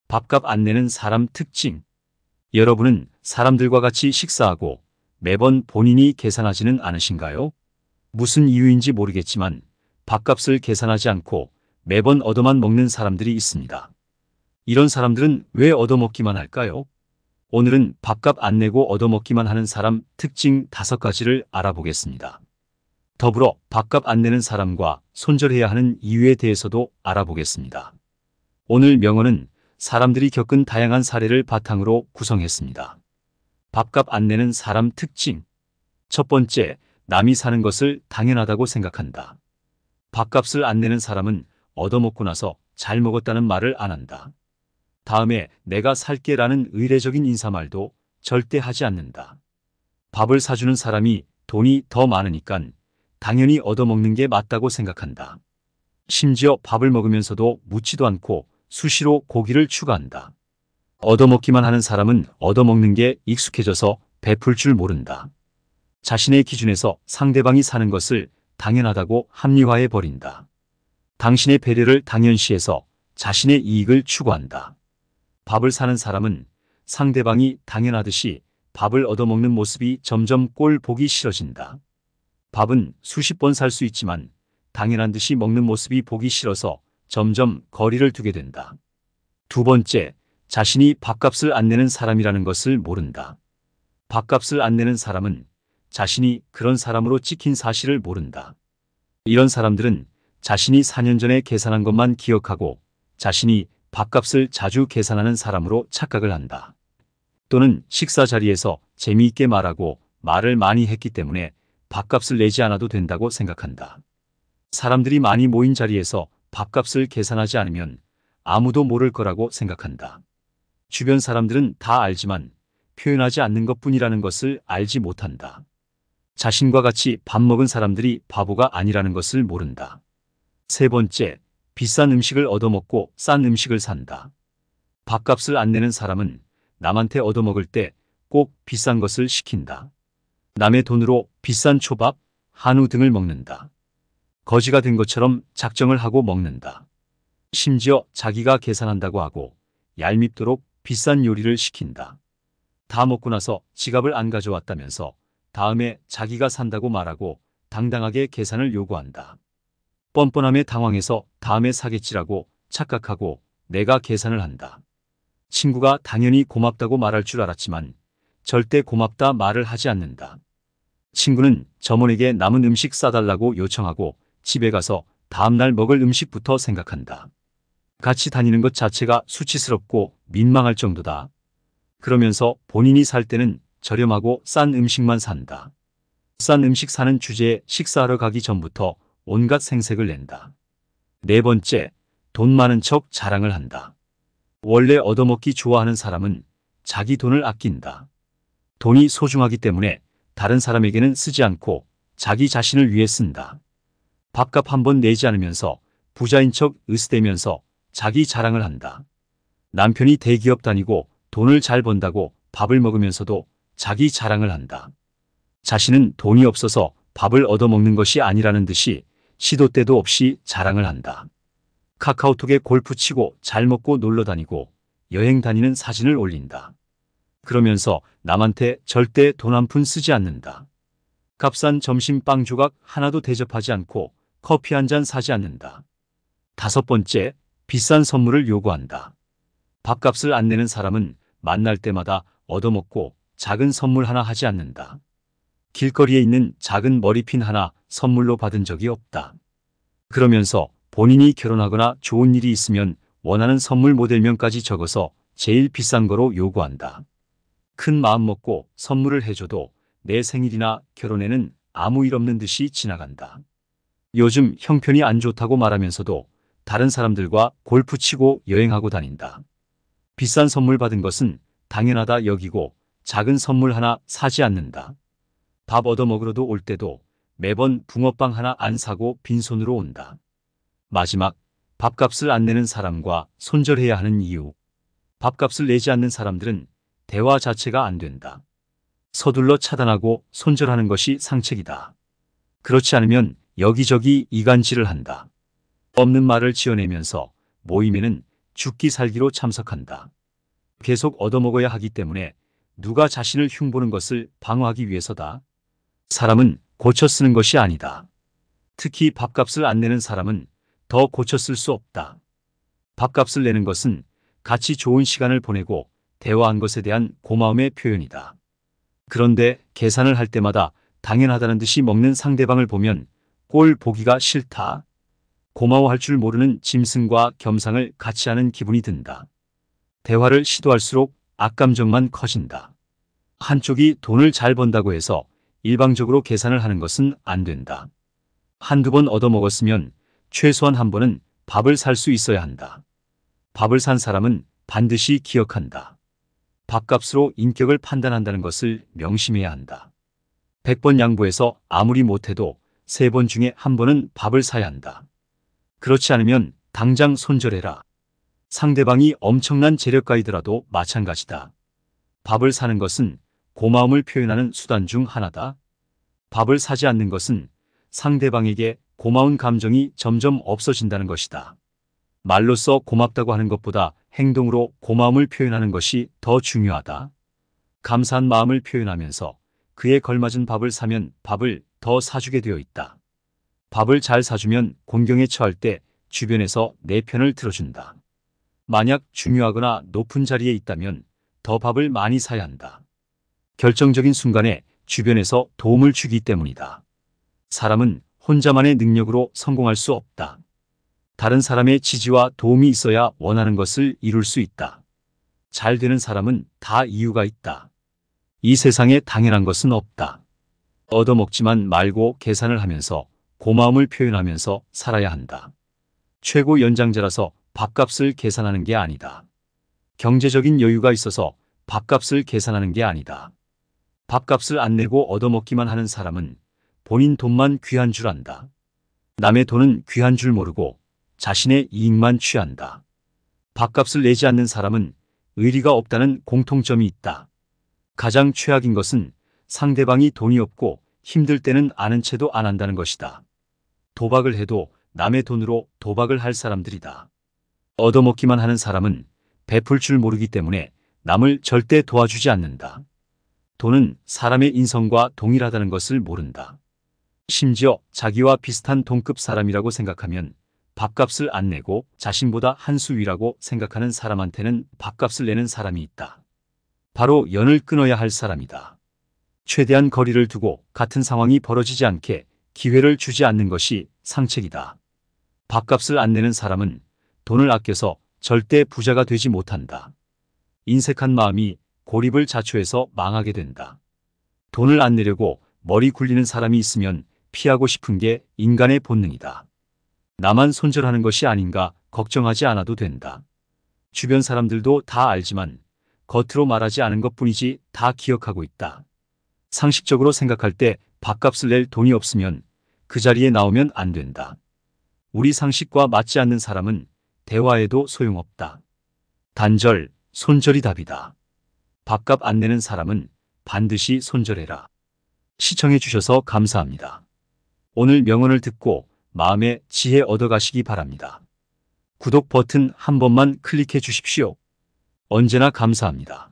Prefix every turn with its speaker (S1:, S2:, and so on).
S1: 밥값 안 내는 사람 특징. 여러분은 사람들과 같이 식사하고 매번 본인이 계산하지는 않으신가요? 무슨 이유인지 모르겠지만 밥값을 계산하지 않고 매번 얻어만 먹는 사람들이 있습니다. 이런 사람들은 왜 얻어먹기만 할까요? 오늘은 밥값 안 내고 얻어먹기만 하는 사람 특징 5가지를 알아보겠습니다. 더불어 밥값 안 내는 사람과 손절해야 하는 이유에 대해서도 알아보겠습니다. 오늘 명언은 사람들이 겪은 다양한 사례를 바탕으로 구성했습니다. 밥값 안 내는 사람 특징. 첫 번째, 남이 사는 것을 당연하다고 생각한다. 밥값을 안 내는 사람은 얻어먹고 나서 잘 먹었다는 말을 안 한다. 다음에 내가 살게 라는 의례적인 인사말도 절대 하지 않는다. 밥을 사주는 사람이 돈이 더 많으니깐 당연히 얻어먹는 게 맞다고 생각한다. 심지어 밥을 먹으면서도 묻지도 않고 수시로 고기를 추가한다. 얻어먹기만 하는 사람은 얻어먹는 게 익숙해져서 베풀 줄 모른다. 자신의 기준에서 상대방이 사는 것을 당연하다고 합리화해 버린다. 당신의 배려를 당연시해서 자신의 이익을 추구한다. 밥을 사는 사람은 상대방이 당연하듯이 밥을 얻어먹는 모습이 점점 꼴 보기 싫어진다. 밥은 수십 번 살 수 있지만 당연한 듯이 먹는 모습이 보기 싫어서 점점 거리를 두게 된다. 두 번째, 자신이 밥값을 안 내는 사람이라는 것을 모른다. 밥값을 안 내는 사람은 자신이 그런 사람으로 찍힌 사실을 모른다. 이런 사람들은 자신이 4년 전에 계산한 것만 기억하고 자신이 밥값을 자주 계산하는 사람으로 착각을 한다. 또는 식사 자리에서 재미있게 말하고 말을 많이 했기 때문에 밥값을 내지 않아도 된다고 생각한다. 사람들이 많이 모인 자리에서 밥값을 계산하지 않으면 아무도 모를 거라고 생각한다. 주변 사람들은 다 알지만 표현하지 않는 것뿐이라는 것을 알지 못한다. 자신과 같이 밥 먹은 사람들이 바보가 아니라는 것을 모른다. 세 번째, 비싼 음식을 얻어먹고 싼 음식을 산다. 밥값을 안 내는 사람은 남한테 얻어먹을 때 꼭 비싼 것을 시킨다. 남의 돈으로 비싼 초밥, 한우 등을 먹는다. 거지가 된 것처럼 작정을 하고 먹는다. 심지어 자기가 계산한다고 하고 얄밉도록 비싼 요리를 시킨다. 다 먹고 나서 지갑을 안 가져왔다면서 다음에 자기가 산다고 말하고 당당하게 계산을 요구한다. 뻔뻔함에 당황해서 다음에 사겠지라고 착각하고 내가 계산을 한다. 친구가 당연히 고맙다고 말할 줄 알았지만 절대 고맙다 말을 하지 않는다. 친구는 점원에게 남은 음식 싸달라고 요청하고 집에 가서 다음날 먹을 음식부터 생각한다. 같이 다니는 것 자체가 수치스럽고 민망할 정도다. 그러면서 본인이 살 때는 저렴하고 싼 음식만 산다. 싼 음식 사는 주제에 식사하러 가기 전부터 온갖 생색을 낸다. 네 번째, 돈 많은 척 자랑을 한다. 원래 얻어먹기 좋아하는 사람은 자기 돈을 아낀다. 돈이 소중하기 때문에 다른 사람에게는 쓰지 않고 자기 자신을 위해 쓴다. 밥값 한 번 내지 않으면서 부자인 척 으스대면서 자기 자랑을 한다. 남편이 대기업 다니고 돈을 잘 번다고 밥을 먹으면서도 자기 자랑을 한다. 자신은 돈이 없어서 밥을 얻어먹는 것이 아니라는 듯이 시도 때도 없이 자랑을 한다. 카카오톡에 골프 치고 잘 먹고 놀러 다니고 여행 다니는 사진을 올린다. 그러면서 남한테 절대 돈 한 푼 쓰지 않는다. 값싼 점심 빵 조각 하나도 대접하지 않고 커피 한 잔 사지 않는다. 다섯 번째, 비싼 선물을 요구한다. 밥값을 안 내는 사람은 만날 때마다 얻어먹고 작은 선물 하나 하지 않는다. 길거리에 있는 작은 머리핀 하나 선물로 받은 적이 없다. 그러면서 본인이 결혼하거나 좋은 일이 있으면 원하는 선물 모델명까지 적어서 제일 비싼 거로 요구한다. 큰 마음 먹고 선물을 해줘도 내 생일이나 결혼에는 아무 일 없는 듯이 지나간다. 요즘 형편이 안 좋다고 말하면서도 다른 사람들과 골프 치고 여행하고 다닌다. 비싼 선물 받은 것은 당연하다 여기고 작은 선물 하나 사지 않는다. 밥 얻어먹으러도 올 때도 매번 붕어빵 하나 안 사고 빈손으로 온다. 마지막, 밥값을 안 내는 사람과 손절해야 하는 이유. 밥값을 내지 않는 사람들은 대화 자체가 안 된다. 서둘러 차단하고 손절하는 것이 상책이다. 그렇지 않으면 여기저기 이간질을 한다. 없는 말을 지어내면서 모임에는 죽기 살기로 참석한다. 계속 얻어먹어야 하기 때문에 누가 자신을 흉보는 것을 방어하기 위해서다. 사람은 고쳐 쓰는 것이 아니다. 특히 밥값을 안 내는 사람은 더 고쳐 쓸 수 없다. 밥값을 내는 것은 같이 좋은 시간을 보내고 대화한 것에 대한 고마움의 표현이다. 그런데 계산을 할 때마다 당연하다는 듯이 먹는 상대방을 보면 꼴 보기가 싫다. 고마워할 줄 모르는 짐승과 겸상을 같이 하는 기분이 든다. 대화를 시도할수록 악감정만 커진다. 한쪽이 돈을 잘 번다고 해서 일방적으로 계산을 하는 것은 안 된다. 한두 번 얻어먹었으면 최소한 한 번은 밥을 살 수 있어야 한다. 밥을 산 사람은 반드시 기억한다. 밥값으로 인격을 판단한다는 것을 명심해야 한다. 100번 양보해서 아무리 못해도 3번 중에 한 번은 밥을 사야 한다. 그렇지 않으면 당장 손절해라. 상대방이 엄청난 재력가이더라도 마찬가지다. 밥을 사는 것은 고마움을 표현하는 수단 중 하나다. 밥을 사지 않는 것은 상대방에게 고마운 감정이 점점 없어진다는 것이다. 말로써 고맙다고 하는 것보다 행동으로 고마움을 표현하는 것이 더 중요하다. 감사한 마음을 표현하면서 그에 걸맞은 밥을 사면 밥을 더 사주게 되어 있다. 밥을 잘 사주면 곤경에 처할 때 주변에서 내 편을 들어준다. 만약 중요하거나 높은 자리에 있다면 더 밥을 많이 사야 한다. 결정적인 순간에 주변에서 도움을 주기 때문이다. 사람은 혼자만의 능력으로 성공할 수 없다. 다른 사람의 지지와 도움이 있어야 원하는 것을 이룰 수 있다. 잘 되는 사람은 다 이유가 있다. 이 세상에 당연한 것은 없다. 얻어먹지만 말고 계산을 하면서 고마움을 표현하면서 살아야 한다. 최고 연장자라서 밥값을 계산하는 게 아니다. 경제적인 여유가 있어서 밥값을 계산하는 게 아니다. 밥값을 안 내고 얻어먹기만 하는 사람은 본인 돈만 귀한 줄 안다. 남의 돈은 귀한 줄 모르고 자신의 이익만 취한다. 밥값을 내지 않는 사람은 의리가 없다는 공통점이 있다. 가장 최악인 것은 상대방이 돈이 없고 힘들 때는 아는 체도 안 한다는 것이다. 도박을 해도 남의 돈으로 도박을 할 사람들이다. 얻어먹기만 하는 사람은 베풀 줄 모르기 때문에 남을 절대 도와주지 않는다. 돈은 사람의 인성과 동일하다는 것을 모른다. 심지어 자기와 비슷한 동급 사람이라고 생각하면 밥값을 안 내고 자신보다 한 수 위라고 생각하는 사람한테는 밥값을 내는 사람이 있다. 바로 연을 끊어야 할 사람이다. 최대한 거리를 두고 같은 상황이 벌어지지 않게 기회를 주지 않는 것이 상책이다. 밥값을 안 내는 사람은 돈을 아껴서 절대 부자가 되지 못한다. 인색한 마음이 고립을 자초해서 망하게 된다. 돈을 안 내려고 머리 굴리는 사람이 있으면 피하고 싶은 게 인간의 본능이다. 나만 손절하는 것이 아닌가 걱정하지 않아도 된다. 주변 사람들도 다 알지만 겉으로 말하지 않은 것뿐이지 다 기억하고 있다. 상식적으로 생각할 때 밥값을 낼 돈이 없으면 그 자리에 나오면 안 된다. 우리 상식과 맞지 않는 사람은 대화해도 소용없다. 단절, 손절이 답이다. 밥값 안 내는 사람은 반드시 손절해라. 시청해 주셔서 감사합니다. 오늘 명언을 듣고 마음의 지혜 얻어가시기 바랍니다. 구독 버튼 한 번만 클릭해 주십시오. 언제나 감사합니다.